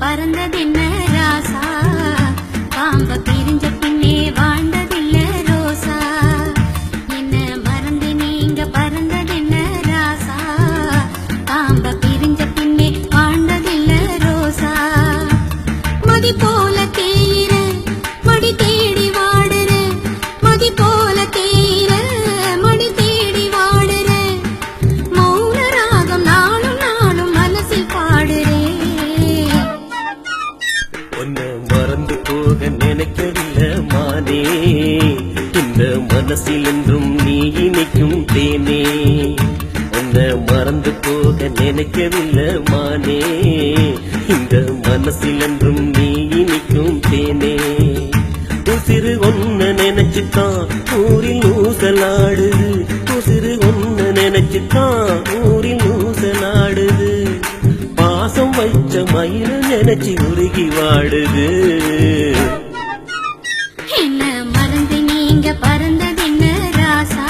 பறந்ததென்ன ராசா பாம்ப பிரிஞ்ச பின்னே வாழ்ந்ததில்ல ரோசா என்ன மறந்து நீங்க பறந்ததென்ன ராசா பாம்ப பிரிஞ்ச பின்னே வாழ்ந்ததில்ல ரோசா மதி போல தேயிற மடி தேடி வாடுற மதி போல தேயிற மடி தேடி வாடுற மௌன ராகம் நானும் நானும் மனசில் பாடுறேன் மறந்து போக நினைக்கவில்லை மானே இந்த மனசில் என்றும் நீ இனிக்கும் தேனே உன்னை மறந்து போக நினைக்கவில்லை மானே இந்த மனசில் என்றும் நீ இனிக்கும் தேனே உசிறு ஒன்ன நினைச்சுதான் ஊரில் ஊசலாடுது உசிறு ஒன்ன நினைச்சுதான் ஊரில் ஊசலாடுது பாசம் வைச்ச மயில நினைச்சு உருகி வாடுது என்ன மறந்து நீங்க பறந்ததென்ன ராசா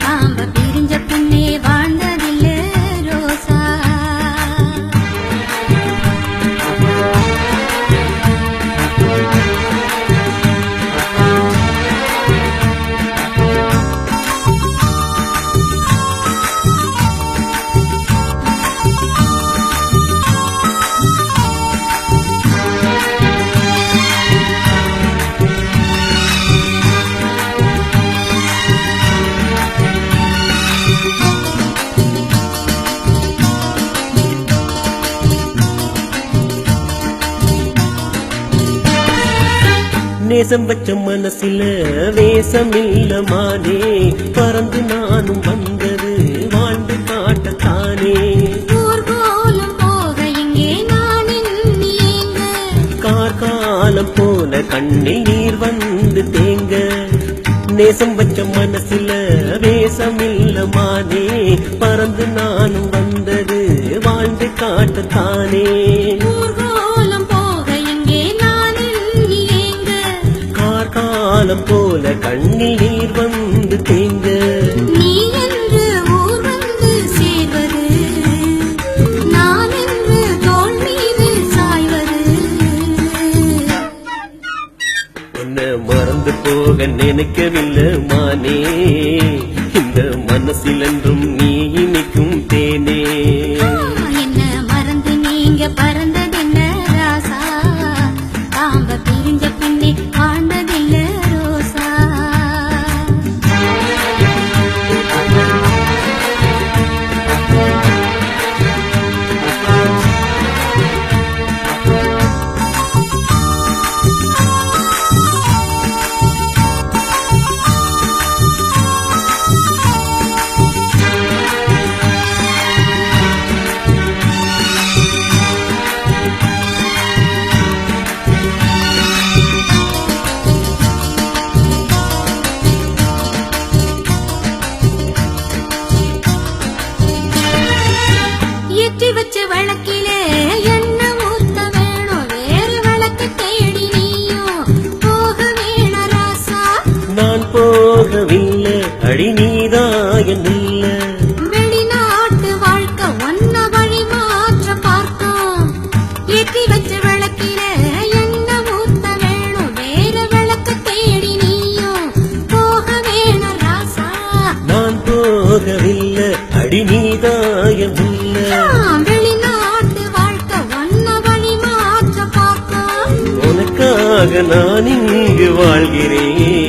பாம்ப பிரிஞ்ச பின்னே வாழ்ந்ததில்ல ரோசா நேசம் வச்ச மனசில வேசமில்ல மானே பறந்து நானும் வந்தது வாழ்ந்து காட்டத்தானே ஊர்கோலம் போக இங்கே நான் எண்ணியேங்க கார்காலம் போல கண்ணில் நீர் வந்து தேங்க நேசம் வச்ச மனசில வேசமில்ல மானே பறந்து நானும் வந்தது வாழ்ந்து காட்டத்தானே ஊர்கோலம் போக இங்கே நான் எண்ணியேங்க காலம் போல கண்ணில் நீர் வந்து தேங்க நீ என்று ஊர் வந்து சேர்வது நான் என்று தோள் மீது சாய்வது உன்னை மறந்து போக நினைக்கவில்லை மானே இந்த மனசில் என்றும் நீ இனிக்கும் தேனே என்ன மறந்து நீங்க பறந்ததென்ன ராசா பாம்ப பிரிஞ்ச பின்னே வாழ்ந்ததில்ல ரோசா ஏற்றி வச்ச வழக்கிலே என்ன ஊத்த வேணும் வேறு வழக்கு தேடி நீயும் போக வேண ராசா நான் போகவில்லை அடி நீதாயன் இல்ல வெளிநாட்டு வாழ்க்கை ஒன்ன வழி மாற்ற பார்த்தோம் ஏற்றி வச்ச வழக்கிலே என்ன ஊத்த வேணும் வேறு வழக்கு தேடி நீயும் போக வேண ராசா நான் போகவில்லை அடி நீதாயன் இல்ல வெளிநாட்டு வாழ்க்கை ஒன்ன வழி மாற்ற பார்த்தோம் உனக்காக நான் இங்கு வாழ்கிறேன்